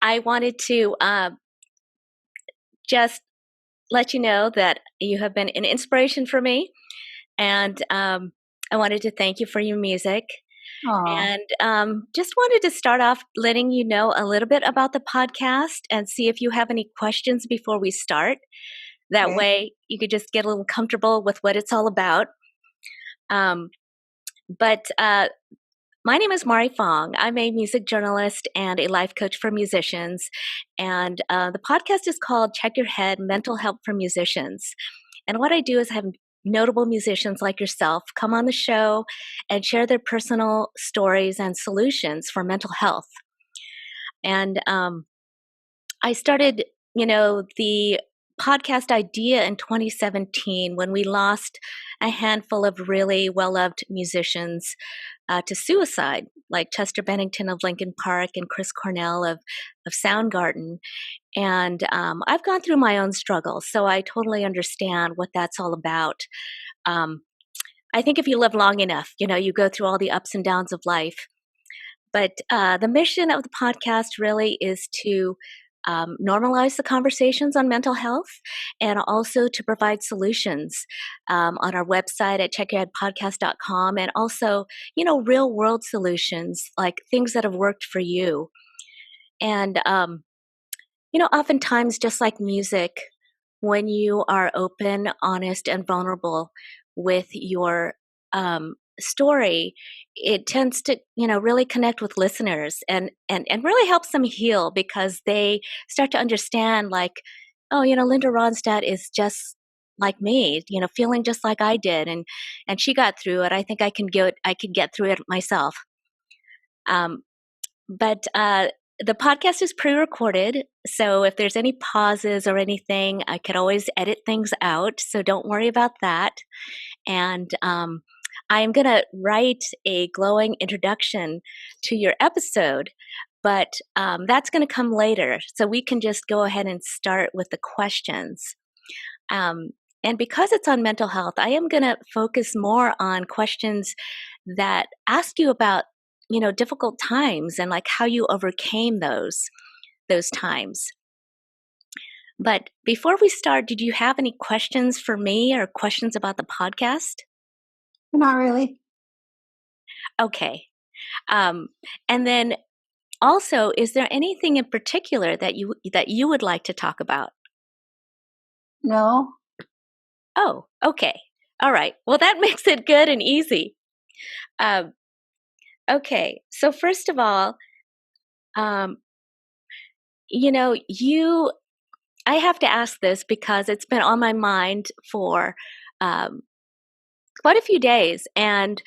I wanted to just let you know that you have been an inspiration for me, and I wanted to thank you for your music. Aw. And just wanted to start off letting you know a little bit about the podcast and see if you have any questions before we start. That Okay. way, you could just get a little comfortable with what it's all about. But my name is Mari Fong. I'm a music journalist and a life coach for musicians. And the podcast is called Check Your Head Mental Help for Musicians. And what I do is have notable musicians like yourself come on the show and share their personal stories and solutions for mental health. And I started, the podcast idea in 2017 when we lost a handful of really well-loved musicians to suicide, like Chester Bennington of Linkin Park and Chris Cornell of Soundgarden. And I've gone through my own struggles, so I totally understand what that's all about. I think if you live long enough, you go through all the ups and downs of life. But the mission of the podcast really is to normalize the conversations on mental health and also to provide solutions on our website at checkyourheadpodcast.com, and also, real world solutions like things that have worked for you. And, oftentimes, just like music, when you are open, honest, and vulnerable with your story, it tends to, really connect with listeners and really helps them heal because they start to understand, like, oh, Linda Ronstadt is just like me, feeling just like I did, and she got through it. I think I could get through it myself. But the podcast is pre-recorded, so if there's any pauses or anything, I could always edit things out. So don't worry about that. And I'm going to write a glowing introduction to your episode, but that's going to come later. So we can just go ahead and start with the questions. And because it's on mental health, I am going to focus more on questions that ask you about, difficult times and like how you overcame those times. But before we start, did you have any questions for me or questions about the podcast? Not really. Okay. And then also, is there anything in particular that you would like to talk about? No. Oh, okay. All right. Well, that makes it good and easy. Okay. So first of all, I have to ask this because it's been on my mind for quite a few days. And,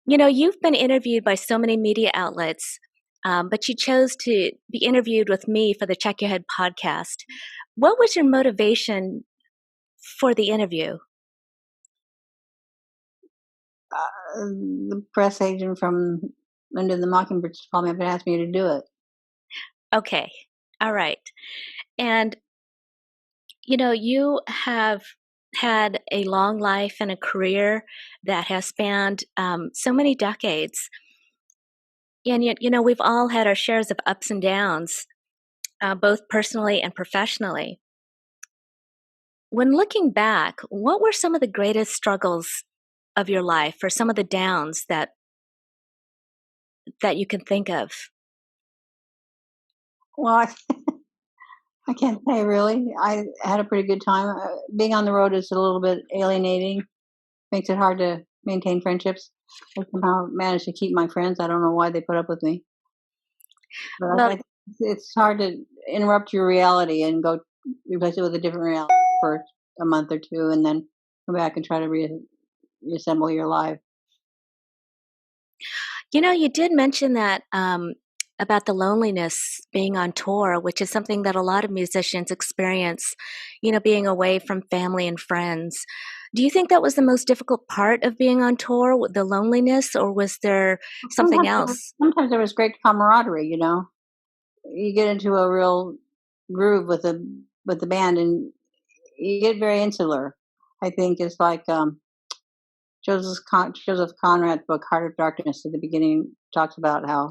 you've been interviewed by so many media outlets, but you chose to be interviewed with me for the Check Your Head podcast. What was your motivation for the interview? The press agent from Linda the Mockingbirds called me up and asked me to do it. Okay. All right. And, you have had a long life and a career that has spanned so many decades. And yet, we've all had our shares of ups and downs, both personally and professionally. When looking back, what were some of the greatest struggles of your life or some of the downs that you can think of? Well, I can't say really. I had a pretty good time. Being on the road is a little bit alienating. Makes it hard to maintain friendships. I somehow managed to keep my friends. I don't know why they put up with me. But I Well, think it's hard to interrupt your reality and go replace it with a different reality for a month or two, and then come back and try to reassemble your life. you did mention that about the loneliness being on tour, which is something that a lot of musicians experience, being away from family and friends. Do you think that was the most difficult part of being on tour, the loneliness, or was there something else? Sometimes there was great camaraderie. You get into a real groove with the band, and you get very insular. I think it's like Joseph Conrad's book Heart of Darkness at the beginning talks about how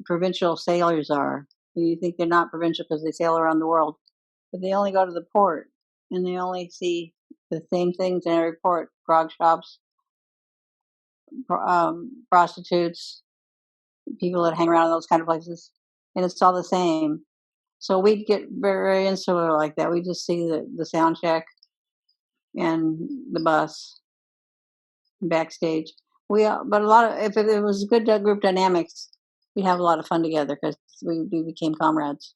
provincial sailors are. And you think they're not provincial because they sail around the world, but they only go to the port and they only see the same things in every port: grog shops, prostitutes, people that hang around in those kind of places, and it's all the same. So we'd get very insular like that. We just see the sound check and the bus backstage. But a lot of if it was good group dynamics, we'd have a lot of fun together because we became comrades.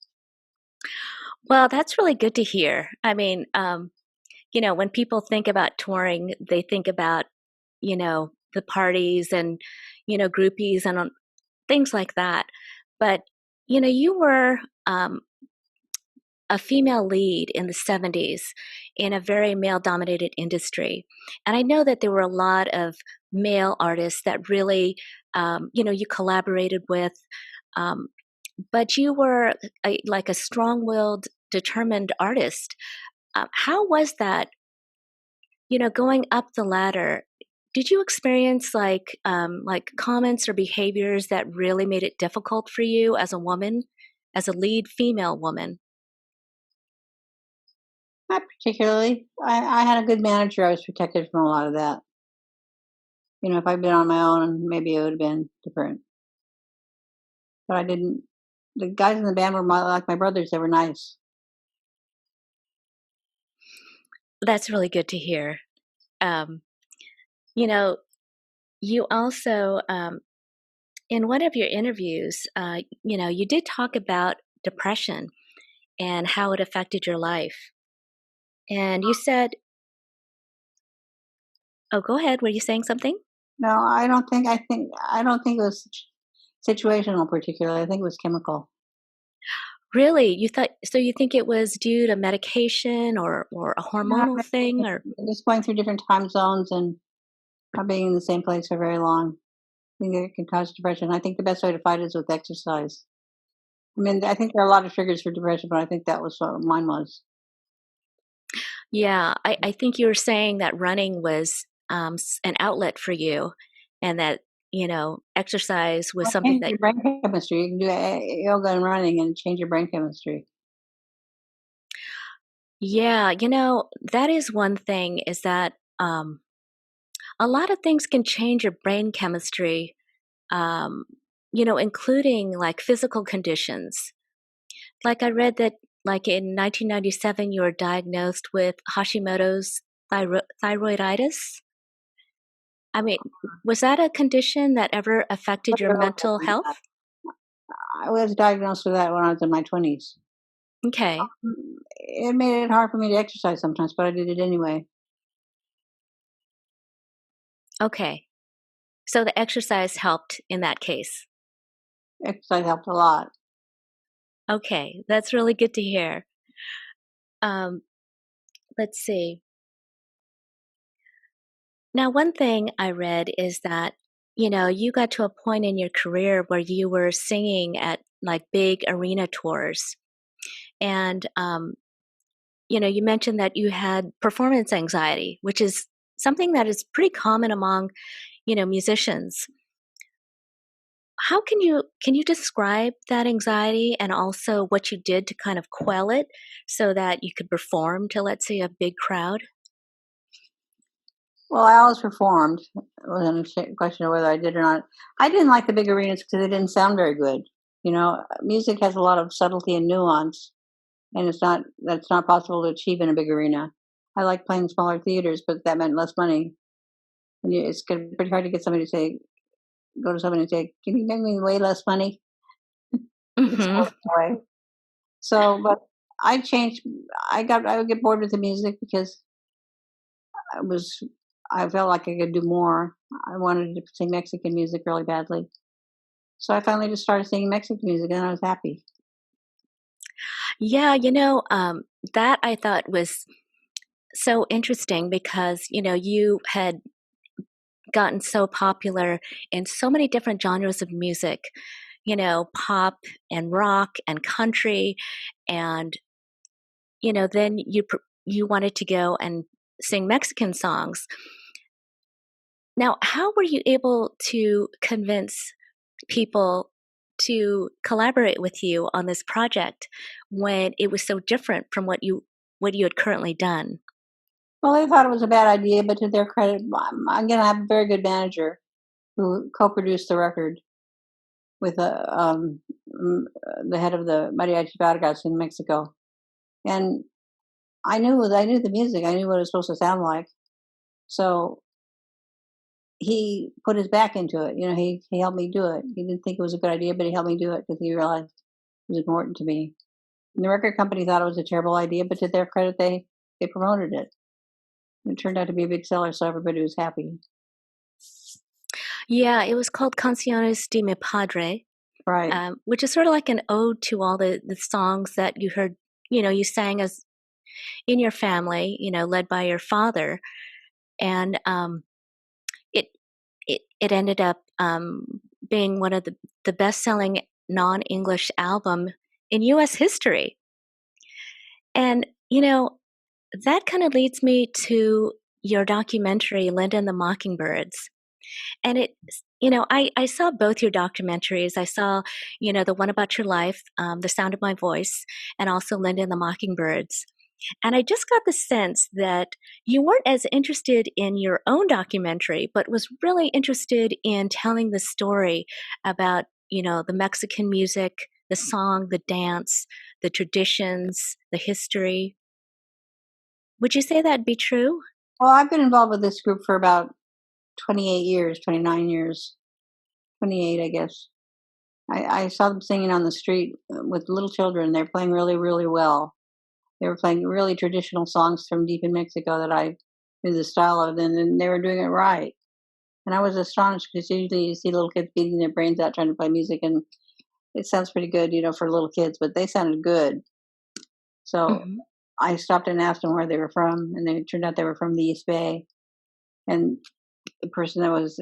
Well, that's really good to hear. I mean, when people think about touring, they think about, the parties and, groupies and things like that. But, you were a female lead in the 70s in a very male dominated industry. And I know that there were a lot of male artists that really, you collaborated with. Um, but you were like a strong willed, determined artist. How was that, going up the ladder? Did you experience like comments or behaviors that really made it difficult for you as a woman, as a lead female woman? Not particularly. I had a good manager. I was protected from a lot of that. If I'd been on my own, maybe it would have been different. But I didn't. The guys in the band were like my brothers. They were nice. That's really good to hear. Um, you know, you also, in one of your interviews, you did talk about depression and how it affected your life. And you said, oh, go ahead. Were you saying something? No, I don't think it was situational particularly. I think it was chemical. Really? You think it was due to medication or a Yeah, hormonal thing or just going through different time zones and not being in the same place for very long. I think it can cause depression. I think the best way to fight is with exercise. I mean, I think there are a lot of triggers for depression, but I think that was what mine was. yeah, I think you were saying that running was an outlet for you and that, exercise was Well, something change that your brain chemistry. You can do yoga and running and change your brain chemistry. yeah, that is one thing is that a lot of things can change your brain chemistry, um, including like physical conditions. Like I read that, like in 1997, you were diagnosed with Hashimoto's thyroiditis. I mean, was that a condition that ever affected your mental health? I was diagnosed with that when I was in my 20s. Okay, It made it hard for me to exercise sometimes, but I did it anyway. okay. So the exercise helped in that case. Exercise helped a lot. Okay, that's really good to hear. Um, let's see. Now, one thing I read is that, you got to a point in your career where you were singing at like big arena tours. And, you mentioned that you had performance anxiety, which is something that is pretty common among, musicians. How can you describe that anxiety and also what you did to kind of quell it so that you could perform to, let's say, a big crowd? Well, I always performed. It wasn't a question of whether I did or not. I didn't like the big arenas because they didn't sound very good. Music has a lot of subtlety and nuance, and that's not possible to achieve in a big arena. I like playing smaller theaters, but that meant less money. And it's pretty hard to get somebody to say, go to somebody and say, "Can you make me way less money?" It's Hmm. worth that way. So, but I changed. I would get bored with the music because I was I felt like I could do more. I wanted to sing Mexican music really badly. So I finally just started singing Mexican music and I was happy. Yeah, that I thought was so interesting because, you had gotten so popular in so many different genres of music, pop and rock and country. And, then you wanted to go and sing Mexican songs. Now, how were you able to convince people to collaborate with you on this project when it was so different from what you had currently done? Well, they thought it was a bad idea, but to their credit, again, I have a very good manager who co-produced the record with the head of the Mariachi Vargas in Mexico, and I knew the music. I knew what it was supposed to sound like. So he put his back into it. He helped me do it. He didn't think it was a good idea, but he helped me do it because he realized it was important to me. And the record company thought it was a terrible idea, but to their credit, they promoted it. It turned out to be a big seller, so everybody was happy. Yeah, it was called Canciones de Mi Padre, Right. which is sort of like an ode to all the songs that you heard, you sang as in your family, led by your father. And it, it ended up being one of the best-selling non-English album in U.S. history. And, that kind of leads me to your documentary, Linda and the Mockingbirds. And I saw both your documentaries. I saw, the one about your life, The Sound of My Voice, and also Linda and the Mockingbirds. And I just got the sense that you weren't as interested in your own documentary, but was really interested in telling the story about, the Mexican music, the song, the dance, the traditions, the history. Would you say that'd be true? Well, I've been involved with this group for about 28 years, 29 years, 28, I guess. I saw them singing on the street with little children. They're playing really, really well. They were playing really traditional songs from deep in Mexico that I knew the style of, and they were doing it right. And I was astonished because usually you see little kids beating their brains out trying to play music, and it sounds pretty good, for little kids, but they sounded good. So Mm-hmm. I stopped and asked them where they were from, and it turned out they were from the East Bay. And the person that was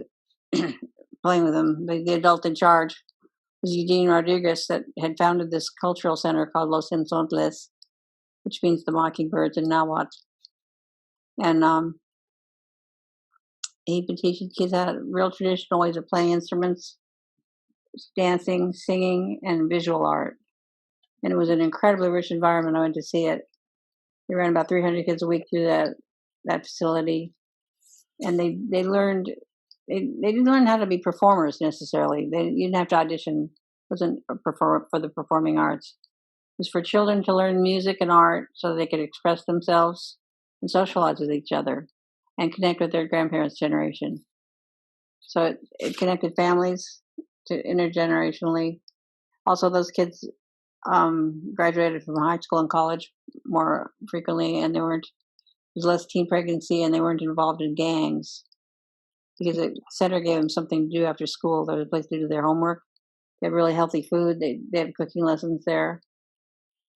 playing with them, the adult in charge, was Eugene Rodriguez, that had founded this cultural center called Los Cenzontles, which means the Mockingbirds in Nahuatl. And he'd been teaching kids how real traditional ways of playing instruments, dancing, singing, and visual art. And it was an incredibly rich environment. I went to see it. They ran about 300 kids a week through that facility, and they learned. They didn't learn how to be performers necessarily. You didn't have to audition. It wasn't for the performing arts. It was for children to learn music and art so they could express themselves and socialize with each other and connect with their grandparents' generation. So it connected families to intergenerationally. Also, those kids graduated from high school and college more frequently, and there was less teen pregnancy, and they weren't involved in gangs because the center gave them something to do after school. There was a place to do their homework. They had really healthy food. They had cooking lessons there,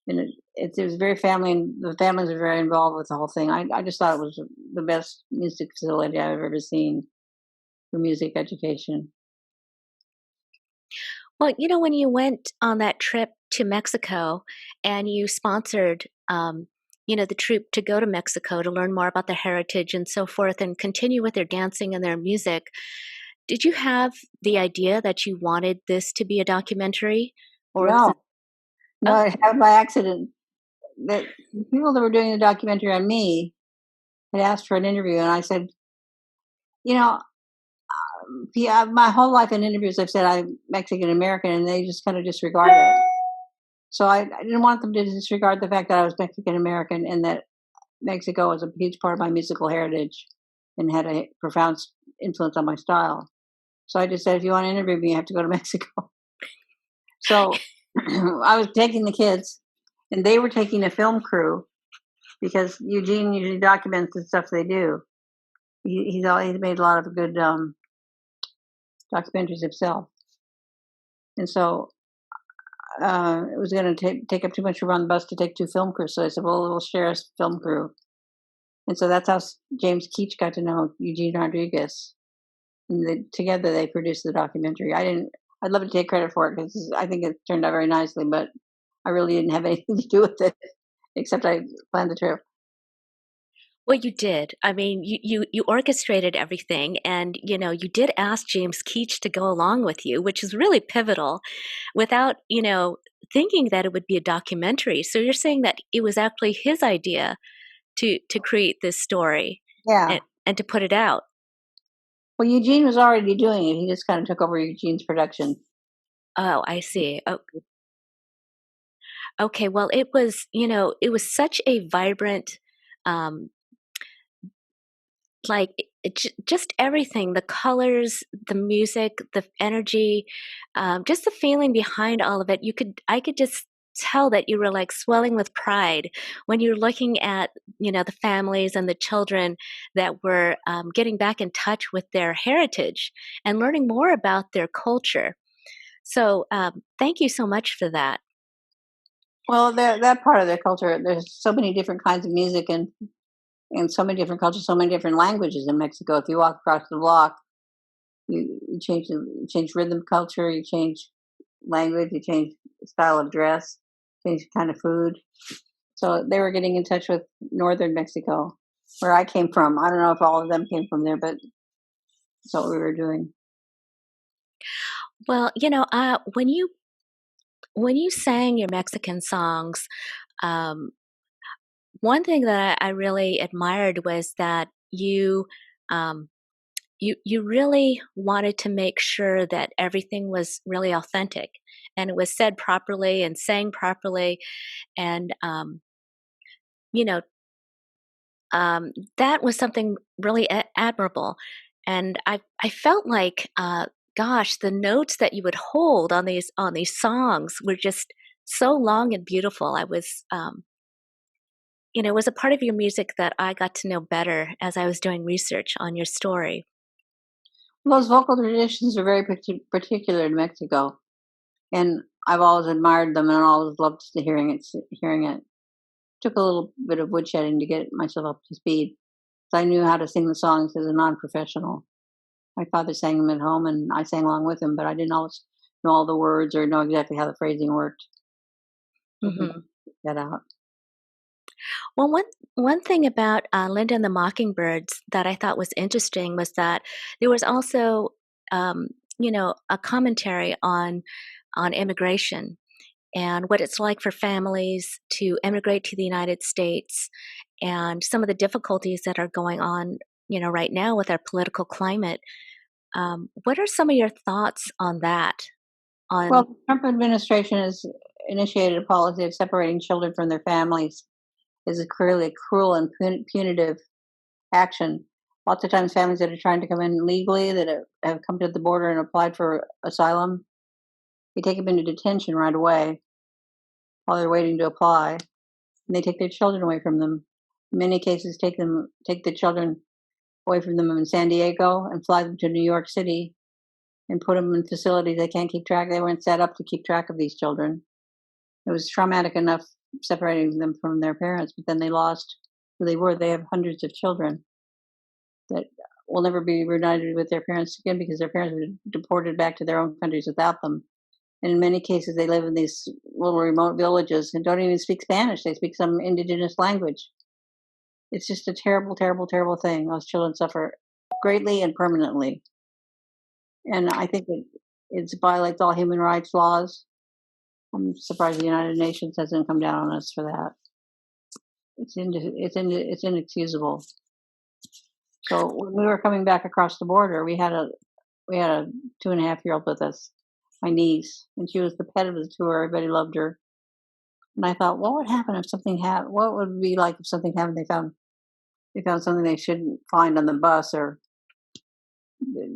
and it was very family, and the families were very involved with the whole thing. I just thought it was the best music facility I've ever seen for music education. Well, when you went on that trip to Mexico and you sponsored, the troop to go to Mexico to learn more about their heritage and so forth and continue with their dancing and their music, did you have the idea that you wanted this to be a documentary? Or was No, it, no, it okay. happened by accident. The people that were doing the documentary on me had asked for an interview, and I said, you know, yeah, my whole life in interviews, I've said I'm Mexican American, and they just kind of disregard it. So I didn't want them to disregard the fact that I was Mexican American and that Mexico was a huge part of my musical heritage and had a profound influence on my style. So I just said, if you want to interview me, you have to go to Mexico. So I was taking the kids, and they were taking a film crew because Eugene usually documents the stuff they do. He's made a lot of good documentaries himself, and so it was going to take up too much room on the bus to take two film crews. So I said, well, we'll share a film crew. And so that's how James Keach got to know Eugene Rodriguez. And together they produced the documentary. I'd love to take credit for it because I think it turned out very nicely, but I really didn't have anything to do with it except I planned the trip. Well, you did. I mean, you orchestrated everything, and you did ask James Keach to go along with you, which is really pivotal. Without thinking that it would be a documentary. So you're saying that it was actually his idea to create this story Yeah. and to put it out. Well, Eugene was already doing it. He just kind of took over Eugene's production. Oh, I see. Oh, okay. Well, it was such a vibrant, um, like just everything, the colors, the music, the energy, just the feeling behind all of it. I could just tell that you were like swelling with pride when you're looking at the families and the children that were getting back in touch with their heritage and learning more about their culture. So thank you so much for that. Well, that part of their culture, there's so many different kinds of music and so many different cultures, so many different languages in Mexico. If you walk across the block, you change rhythm, culture, you change language, you change style of dress, change kind of food. So they were getting in touch with northern Mexico, where I came from. I don't know if all of them came from there, but that's what we were doing. Well, when you sang your Mexican songs, um, one thing that I really admired was that um, you really wanted to make sure that everything was really authentic and it was said properly and sang properly, and you know that was something really admirable. And I felt like, gosh, the notes that you would hold on these songs were just so long and beautiful. I was it was a part of your music that I got to know better as I was doing research on your story. Well, those vocal traditions are very particular in Mexico, and I've always admired them and always loved to hearing it. Hearing it took a little bit of woodshedding to get myself up to speed. So I knew how to sing the songs as a non-professional. My father sang them at home, and I sang along with him, but I didn't always know all the words or know exactly how the phrasing worked. So I Hmm. figured that out. Well, one thing about Linda and the Mockingbirds that I thought was interesting was that there was also, um, a commentary on immigration and what it's like for families to immigrate to the United States and some of the difficulties that are going on, right now with our political climate. What are some of your thoughts on that? Well, On the Trump administration has initiated a policy of separating children from their families. Is a clearly cruel and punitive action. Lots of times, families that are trying to come in legally, that have come to the border and applied for asylum, they take them into detention right away while they're waiting to apply, and they take their children away from them. In many cases, take the children away from them in San Diego and fly them to New York City and put them in facilities they can't keep track. They weren't set up to keep track of these children. It was traumatic enough separating them from their parents, but then they lost who they were. They have hundreds of children that will never be reunited with their parents again because their parents were deported back to their own countries without them. And in many cases, they live in these little remote villages and don't even speak Spanish. They speak some indigenous language. It's just a terrible, terrible, terrible thing. Those children suffer greatly and permanently. And I think it violates all human rights laws. I'm surprised the United Nations hasn't come down on us for that. It's inexcusable. So when we were coming back across the border, we had a 2.5-year-old with us, my niece, and she was the pet of the tour. Everybody loved her. And I thought, what would happen if something happened? What would it be like if something happened? They found something they shouldn't find on the bus, or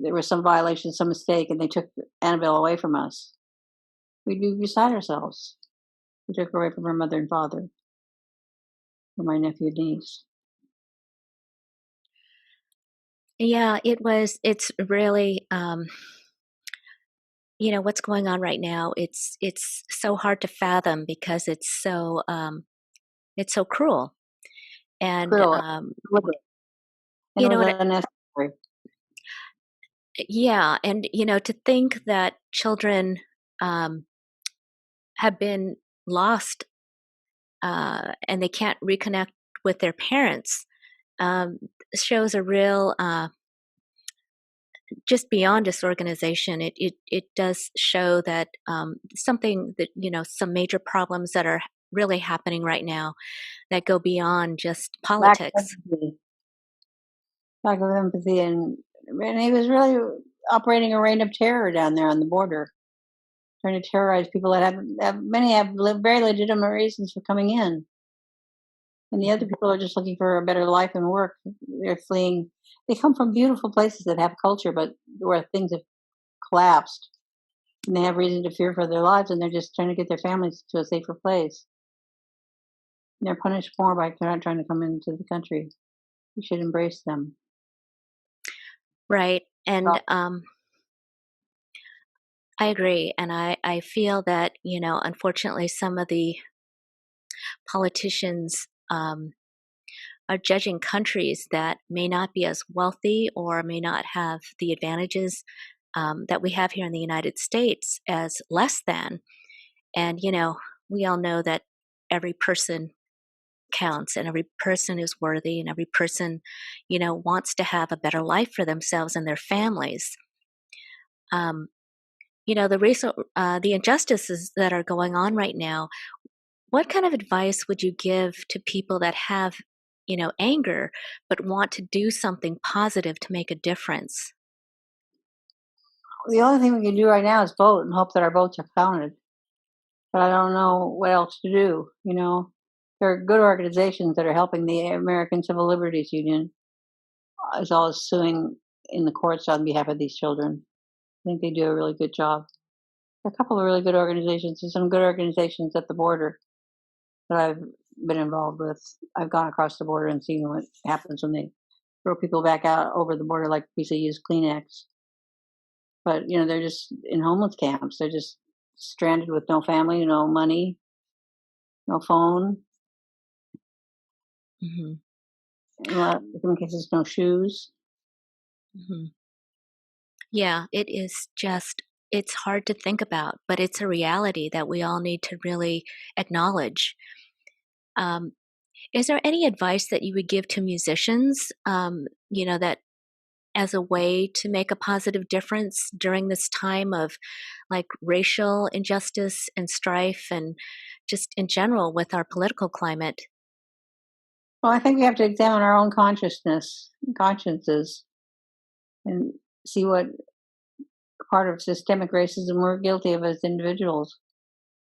there was some violation, some mistake, and they took Annabelle away from us. We'd be beside ourselves. We took her away from her mother and father, from my nephew and niece. Yeah, it's really, what's going on right now. It's so hard to fathom because it's so cruel. And Cruel, and it you know was what? unnecessary. Yeah, and to think that children um, have been lost, and they can't reconnect with their parents. um, shows a real just beyond disorganization. It does show that something that some major problems that are really happening right now that go beyond just lack of politics. empathy, lack of empathy, and he was really operating a reign of terror down there on the border, trying to terrorize people that many have very legitimate reasons for coming in, and the other Mhm. people are just looking for a better life and work. They're fleeing. They come from beautiful places that have culture, but where things have collapsed, and they have reason to fear for their lives, and they're just trying to get their families to a safer place. And they're punished more by not trying to come into the country. We should embrace them. Right. Well, And I agree. And I feel that, unfortunately, some of the politicians are judging countries that may not be as wealthy or may not have the advantages that we have here in the United States as less than. And, we all know that every person counts and every person is worthy and every person, wants to have a better life for themselves and their families. Um, the injustices that are going on right now. What kind of advice would you give to people that have, anger, but want to do something positive to make a difference? the only thing we can do right now is vote and hope that our votes are counted. But I don't know what else to do. There are good organizations that are helping. The American Civil Liberties Union is always suing in the courts on behalf of these children. I think they do a really good job. There are a couple of really good organizations. There's some good organizations at the border that I've been involved with. I've gone across the border and seen what happens when they throw people back out over the border like a piece of used Kleenex. But they're just in homeless camps. They're just stranded with no family, no money, no phone. Hmm. In some cases, no shoes. Hmm. Yeah, it is just, it's hard to think about, but it's a reality that we all need to really acknowledge. Um, is there any advice that you would give to musicians, that as a way to make a positive difference during this time of like racial injustice and strife and just in general with our political climate? Well, I think we have to examine our own consciences, and see what part of systemic racism we're guilty of as individuals.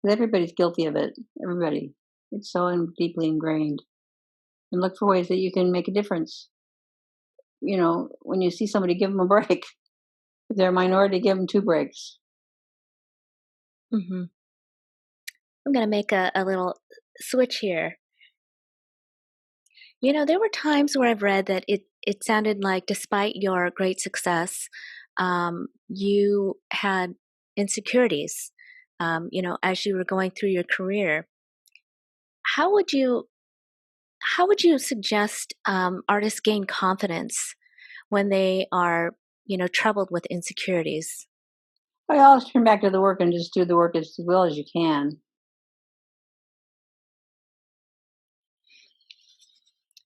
'Cause everybody's guilty of it. Everybody. It's so deeply ingrained. And look for ways that you can make a difference. When you see somebody, give them a break. If they're a minority, give them two breaks. Hmm. I'm going to make a little switch here. There were times where I've read that it sounded like despite your great success, you had insecurities, as you were going through your career. How would you how would you suggest artists gain confidence when they are, troubled with insecurities? I always turn back to the work and just do the work as well as you can.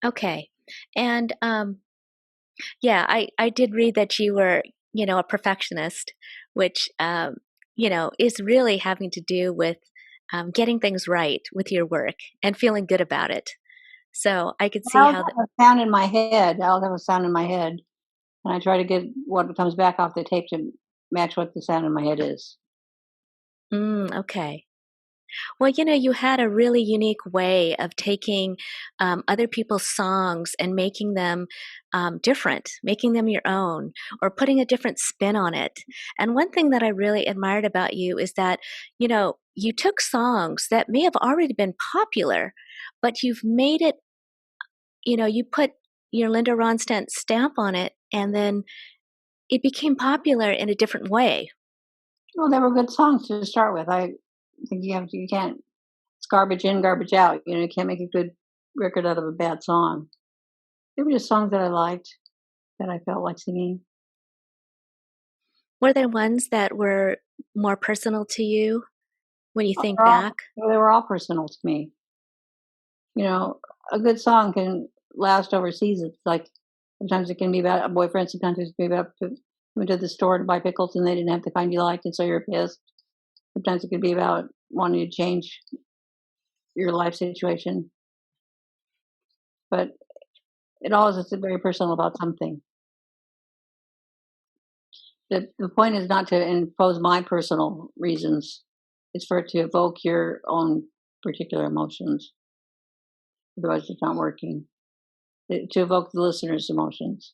Okay. And yeah, I did read that you were, a perfectionist, which, is really having to do with getting things right with your work and feeling good about it. So I could I see always how have a sound in my head. I always have a sound in my head, and I try to get what comes back off the tape to match what the sound in my head is. okay. Well, you had a really unique way of taking other people's songs and making them different, making them your own, or putting a different spin on it. And one thing that I really admired about you is that, you took songs that may have already been popular, but you've made it, you put your Linda Ronstadt stamp on it, and then it became popular in a different way. Well, they were good songs to start with. I think you can't. It's garbage in, garbage out. You can't make a good record out of a bad song. They were just songs that I liked, that I felt like singing. Were there ones that were more personal to you when you think They back? were all personal to me. You know, a good song can last overseas. It's like sometimes it can be about a boyfriend, sometimes it can be about went to the store to buy pickles and they didn't have the kind you liked, and so you're pissed. Sometimes it could be about wanting to change your life situation, but it always is very personal about something. The point is not to impose my personal reasons. It's for it to evoke your own particular emotions. Otherwise, it's not working. To evoke the listener's emotions.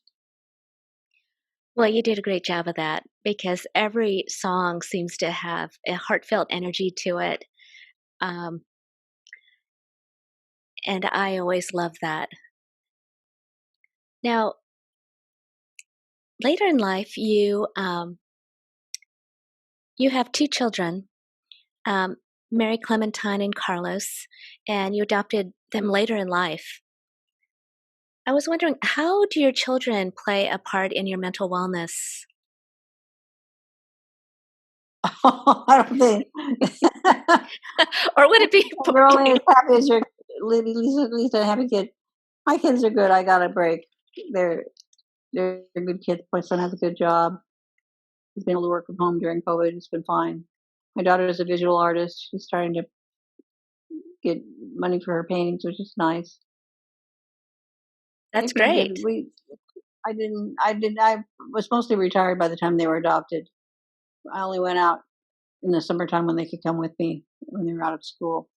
Well, you did a great job of that because every song seems to have a heartfelt energy to it. Um, and I always love that. Now, later in life, you have two children, um, Mary Clementine and Carlos, and you adopted them later in life. I was wondering, how do your children play a part in your mental wellness? I don't think. Or would it be You're only okay? as happy as your at least a happy kid. My kids are good. I got a break. They're they're good kids. My son has a good job. He's been able to work from home during COVID. It's been fine. My daughter is a visual artist. She's starting to get money for her paintings, which is nice. That's They've been good. great. I was mostly retired by the time they were adopted. I only went out in the summertime when they could come with me when they were out of school.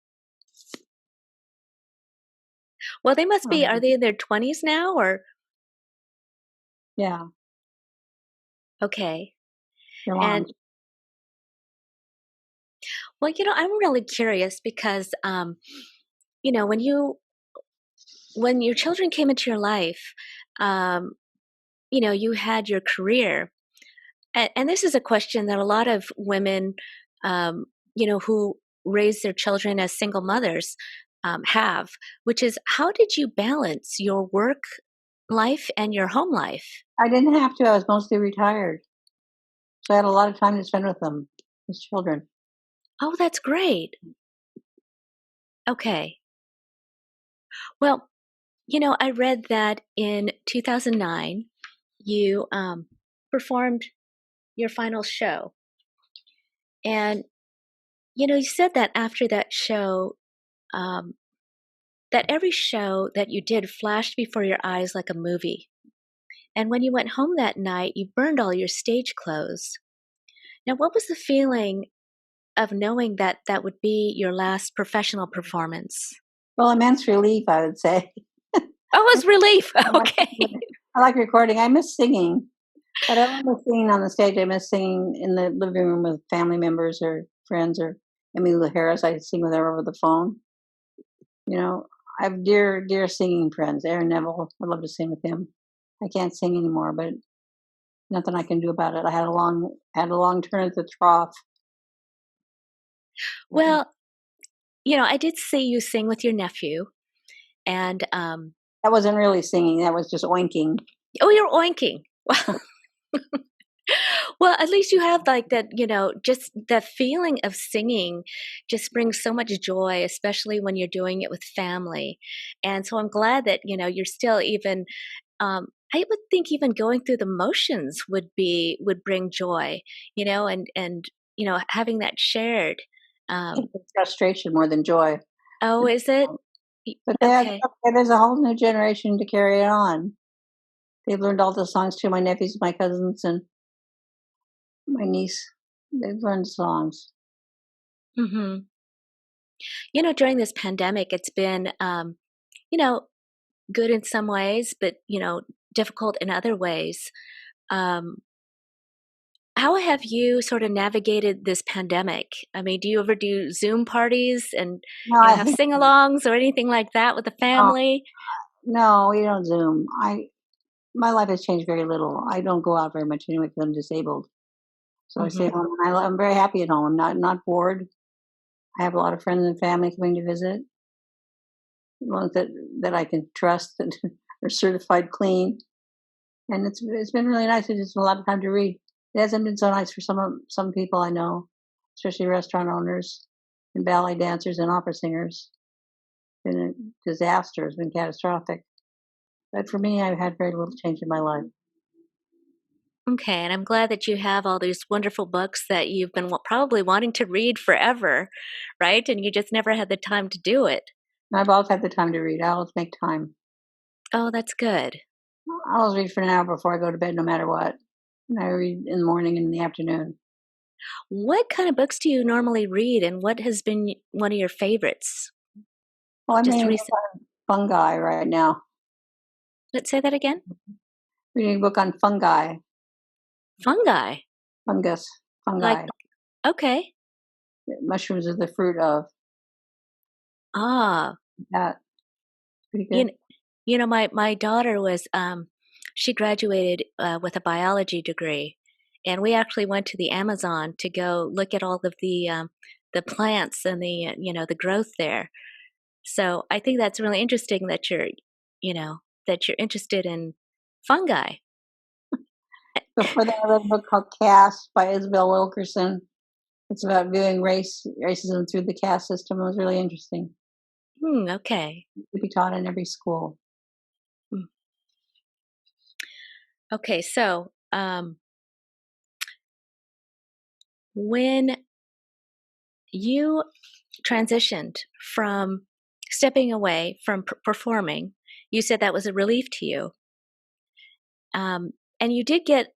Well, they must be, are Um, they in their 20s now or? yeah, Okay. they're long. And well, I'm really curious because, when when your children came into your life, um, you had your career. And this is a question that a lot of women, who raise their children as single mothers have, which is how did you balance your work life and your home life? I didn't have to. I was mostly retired, so I had a lot of time to spend with them, as children. Oh, that's great. Okay. Well, I read that in 2009, you performed your final show. And, you said that after that show, um, that every show that you did flashed before your eyes like a movie. And when you went home that night, you burned all your stage clothes. Now, what was the feeling of knowing that that would be your last professional performance? Well, immense relief, I would say. Oh, it was relief. I like Okay. I like recording. I miss singing, but I don't miss singing on the stage. I miss singing in the living room with family members or friends or Emmylou Harris. I sing with her over the phone. You know, I have dear singing friends. Aaron Neville, I love to sing with him. I can't sing anymore, but nothing I can do about it. I had a long turn at the trough. Well, I did see you sing with your nephew, and That wasn't really singing. That was just oinking. oh, you're oinking. Well, at least you have like that, just the feeling of singing just brings so much joy, especially when you're doing it with family. And so I'm glad that, you're still even I would think even going through the motions would bring joy, and having that shared. Um, It's frustration more than joy. oh, is it? But Okay. there's a whole new generation to carry it on. They've learned all the songs too. My nephews, my cousins, and my niece. They've learned songs. Hmm. During this pandemic, it's been, you know, good in some ways, but difficult in other ways. Um, how have you sort of navigated this pandemic? I mean, do you ever do Zoom parties and No, I have hate them. sing-alongs or anything like that with the No, family? no, we don't Zoom. My life has changed very little. I don't go out very much anyway because I'm disabled. So I stay Hmm. at home. And I'm very happy at home. I'm not bored. I have a lot of friends and family coming to visit. Ones that I can trust that are certified clean. And it's been really nice. It's just a lot of time to read. It hasn't been so nice for some people I know, especially restaurant owners and ballet dancers and opera singers. It's been a disaster. It's been catastrophic. But for me, I've had very little change in my life. Okay, and I'm glad that you have all these wonderful books that you've been probably wanting to read forever, right? And you just never had the time to do it. I've always had the time to read. I always make time. Oh, that's good. I always read for an hour before I go to bed, no matter what. And I read in the morning and in the afternoon. What kind of books do you normally read, and what has been one of your favorites? Well, I'm Just reading a recent. book on fungi right now. Let's say that again. Reading a book on fungi, Fungi. fungus, Like, fungi. okay. Mushrooms are the fruit of Ah, that. Pretty you good. know, my daughter was she graduated with a biology degree, and we actually went to the Amazon to go look at all of the plants and the the growth there. So I think that's really interesting that you know that you're interested in fungi. Before that, I read a book called Caste by Isabel Wilkerson. It's about viewing racism through the caste system. It was really interesting. Okay. It could be taught in every school. Hmm. Okay. So when you transitioned from stepping away from performing, you said that was a relief to you. And you did get,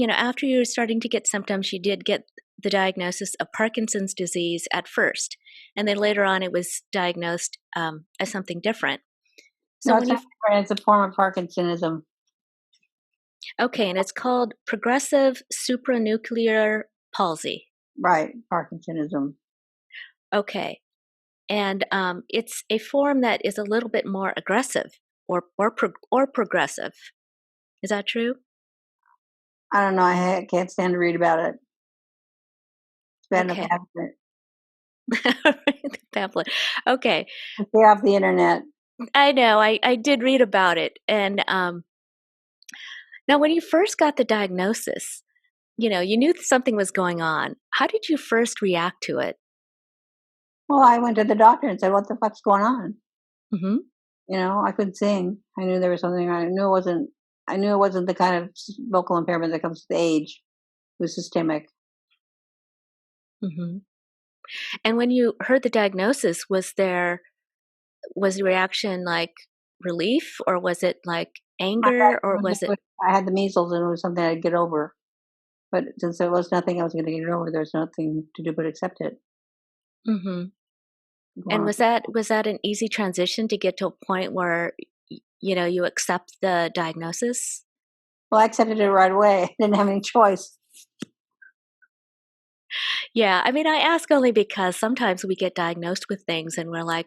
after you were starting to get symptoms, you did get the diagnosis of Parkinson's disease at first. And then later on, it was diagnosed as something different. So No, when it's you, not different. It's a form of Parkinsonism. okay, and it's called progressive supranuclear palsy. Right, Parkinsonism. Okay. And it's a form that is a little bit more aggressive or progressive. Is that true? I don't know. I can't stand to read about it. It's bad enough Okay. having it. The pamphlet. Okay. Stay off the internet. I know. I did read about it. And now, when you first got the diagnosis, you knew something was going on. How did you first react to it? Well, I went to the doctor and said, "What the fuck's going on?" Hmm. I couldn't sing. I knew there was something. I knew it wasn't. I knew it wasn't the kind of vocal impairment that comes with age. It was systemic. Hmm. And when you heard the diagnosis, was the reaction like relief, or was it like I anger, or thought was it? I had the measles and it was something I'd get over. But since there was nothing I was going to get over, there's nothing to do but accept it. Hmm. Go And on. was that an easy transition to get to a point where you accept the diagnosis? Well, I accepted it right away. I didn't have any choice. Yeah, I mean, I ask only because sometimes we get diagnosed with things and we're like,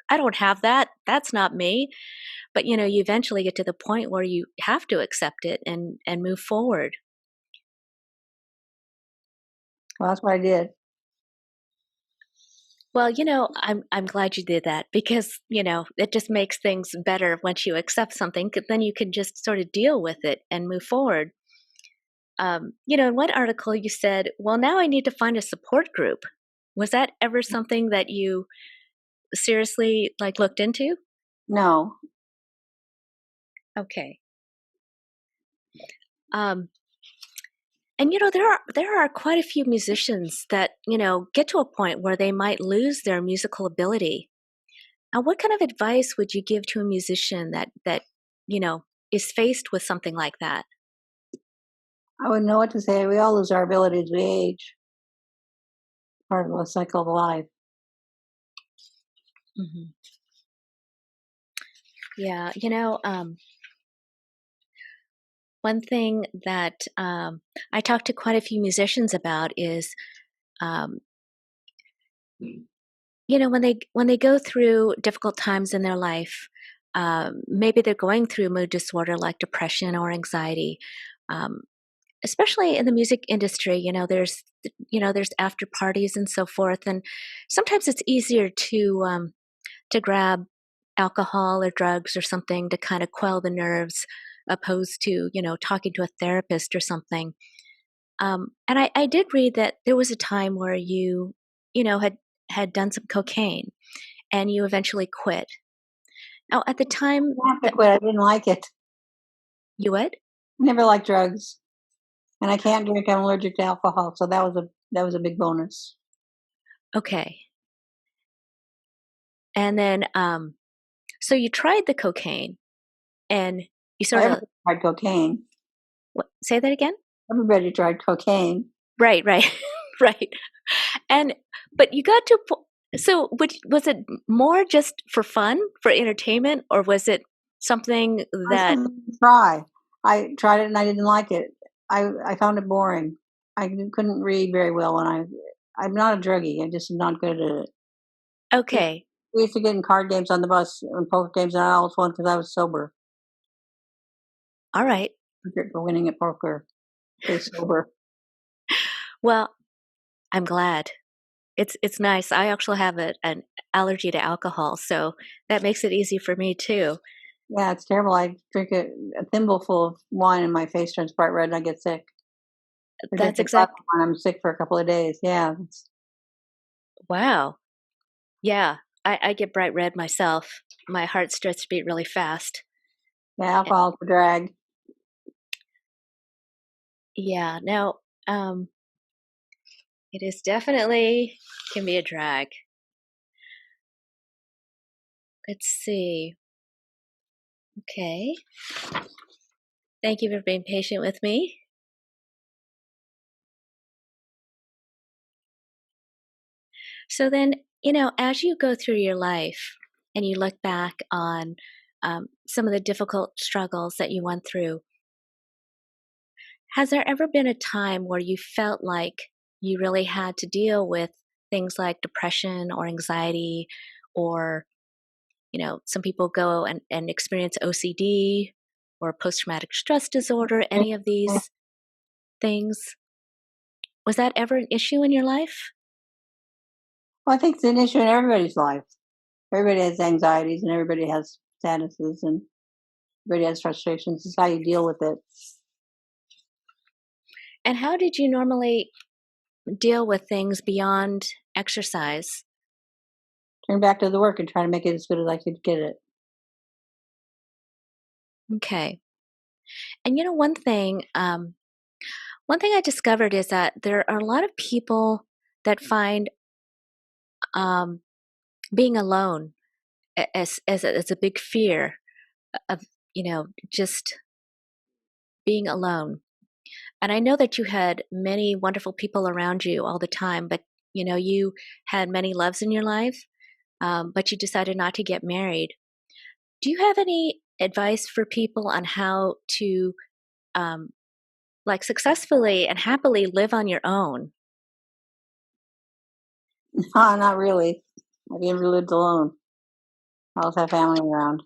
I don't have that. That's not me. But you eventually get to the point where you have to accept it and move forward. Well, that's what I did. Well, I'm glad you did that because, it just makes things better once you accept something, 'cause then you can just sort of deal with it and move forward. In one article you said, well, now I need to find a support group. Was that ever something that you seriously like looked into? No, Okay. Um, and there are quite a few musicians that get to a point where they might lose their musical ability. Now, what kind of advice would you give to a musician that you know is faced with something like that? I wouldn't know what to say. We all lose our ability as we age. Part of the cycle of life. Hmm. Yeah, one thing that I talked to quite a few musicians about is, um, when they go through difficult times in their life, maybe they're going through a mood disorder like depression or anxiety. Um, Especially in the music industry, there's after parties and so forth, and sometimes it's easier to grab alcohol or drugs or something to kind of quell the nerves, opposed to talking to a therapist or something. And I did read that there was a time where you had done some cocaine and you eventually quit. Oh, at the time I have to that quit. I didn't like it. you would? Never liked drugs, and I can't drink. I'm allergic to alcohol, so that was a big bonus. Okay. And then, so you tried the cocaine and you Well, sort of, everybody tried cocaine. say that again? Everybody tried cocaine. Right, right, right. And, but you got to, so was it more just for fun, for entertainment, or was it something I that, said try. I tried it and I didn't like it. I found it boring. I couldn't read very well, and I'm not a druggie. I just am not good at it. okay, We used to get in card games on the bus and poker games, and I always won because I was sober. all right. For winning at poker, stay sober. Well, I'm glad. It's nice. I actually have an allergy to alcohol, so that makes it easy for me too. Yeah, it's terrible. I drink a thimble full of wine and my face turns bright red and I get sick. I drink That's a glass exact. of wine, I'm sick for a couple of days. Yeah, Wow. Yeah, I get bright red myself. My heart starts to beat really fast. yeah, Eh, alcohol's a drag. Yeah. Now, um, it is definitely can be a drag. Let's see. Okay. Thank you for being patient with me. So then, as you go through your life and you look back on some of the difficult struggles that you went through, has there ever been a time where you felt like you really had to deal with things like depression or anxiety, or, some people go and experience OCD or post traumatic stress disorder, any of these things? Was that ever an issue in your life? Well, I think it's an issue in everybody's life. Everybody has anxieties and everybody has sadnesses and everybody has frustrations. It's how you deal with it. And how did you normally deal with things beyond exercise? Turn back to the work and try to make it as good as I could get it. Okay. And one thing I discovered is that there are a lot of people that find um, being alone as a big fear of just being alone. And I know that you had many wonderful people around you all the time, but you had many loves in your life, but you decided not to get married. Do you have any advice for people on how to um, like successfully and happily live on your own? Not really. I've never lived alone. I always have family around.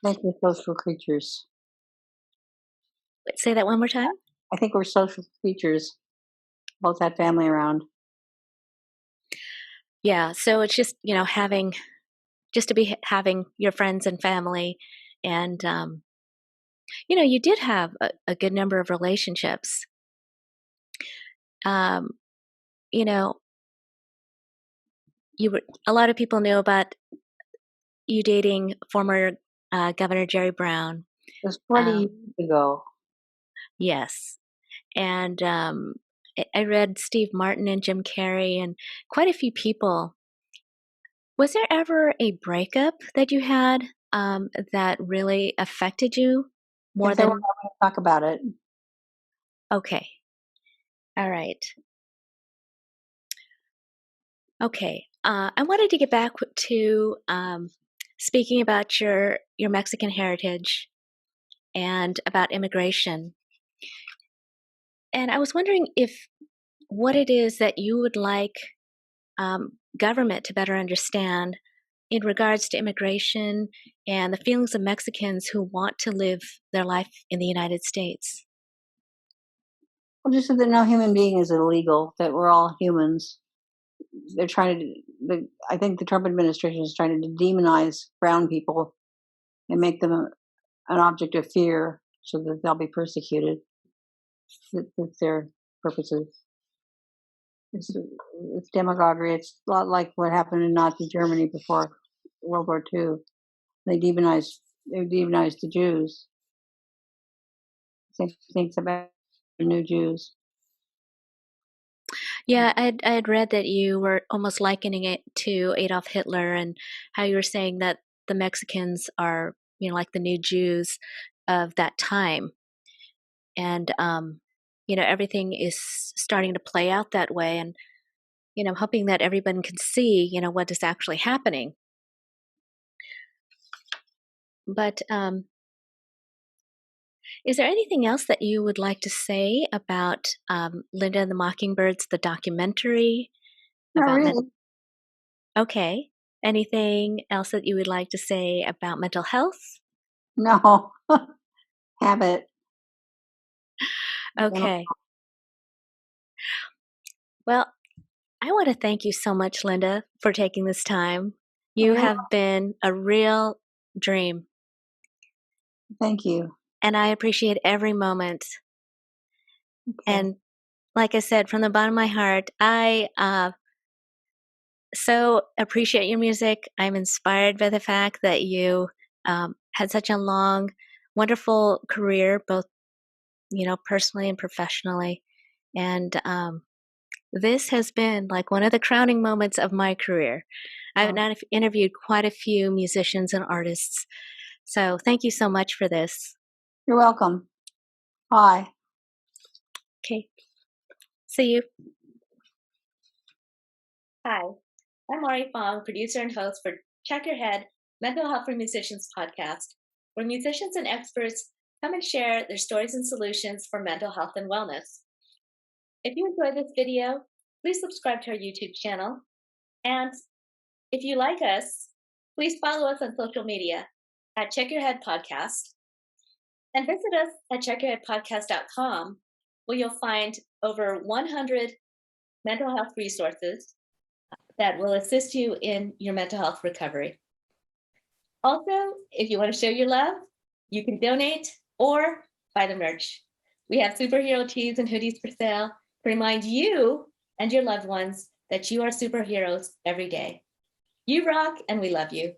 I think we're social creatures. Say that one more time. I think we're social creatures. Both had family around. Yeah, so it's just having just to be having your friends and family, and you did have a good number of relationships. Um, you know, you were a lot of people knew about you dating former Governor Jerry Brown. It was 40 Um, years ago. yes, and I read Steve Martin and Jim Carrey and quite a few people. Was there ever a breakup that you had that really affected you more If they were than? going to talk about it, Okay, all right, okay. I wanted to get back to speaking about your Mexican heritage and about immigration, and I was wondering if what it is that you would like government to better understand in regards to immigration and the feelings of Mexicans who want to live their life in the United States. well, just so that no human being is illegal, that we're all humans. They're trying to, I think the Trump administration is trying to demonize brown people and make them an object of fear so that they'll be persecuted. That's their purposes. It's demagoguery. It's a lot like what happened in Nazi Germany before World War II. They demonized the Jews. Same things about the new Jews. Yeah, I'd read that you were almost likening it to Adolf Hitler, and how you were saying that the Mexicans are, like the new Jews of that time. And everything is starting to play out that way, and hoping that everyone can see what is actually happening. But is there anything else that you would like to say about Linda and the Mockingbirds, the documentary? Not About really. Okay, anything else that you would like to say about mental health? No. Habit. Okay, well, I want to thank you so much, Linda, for taking this time. You Really? have been a real dream, Thank you. and I appreciate every moment. Okay. And like I said, from the bottom of my heart, I so appreciate your music. I'm inspired by the fact that you had such a long, wonderful career, both personally and professionally. And this has been like one of the crowning moments of my career. I've now interviewed quite a few musicians and artists. So thank you so much for this. You're welcome. Bye. Okay. See you. Hi, I'm Mari Fong, producer and host for Check Your Head Mental Health for Musicians podcast, where musicians and experts come and share their stories and solutions for mental health and wellness. If you enjoyed this video, please subscribe to our YouTube channel. And if you like us, please follow us on social media at Check Your Head Podcast. And visit us at checkyourheadpodcast.com, where you'll find over 100 mental health resources that will assist you in your mental health recovery. Also, if you want to show your love, you can donate or buy the merch. We have superhero tees and hoodies for sale to remind you and your loved ones that you are superheroes every day. You rock, and we love you.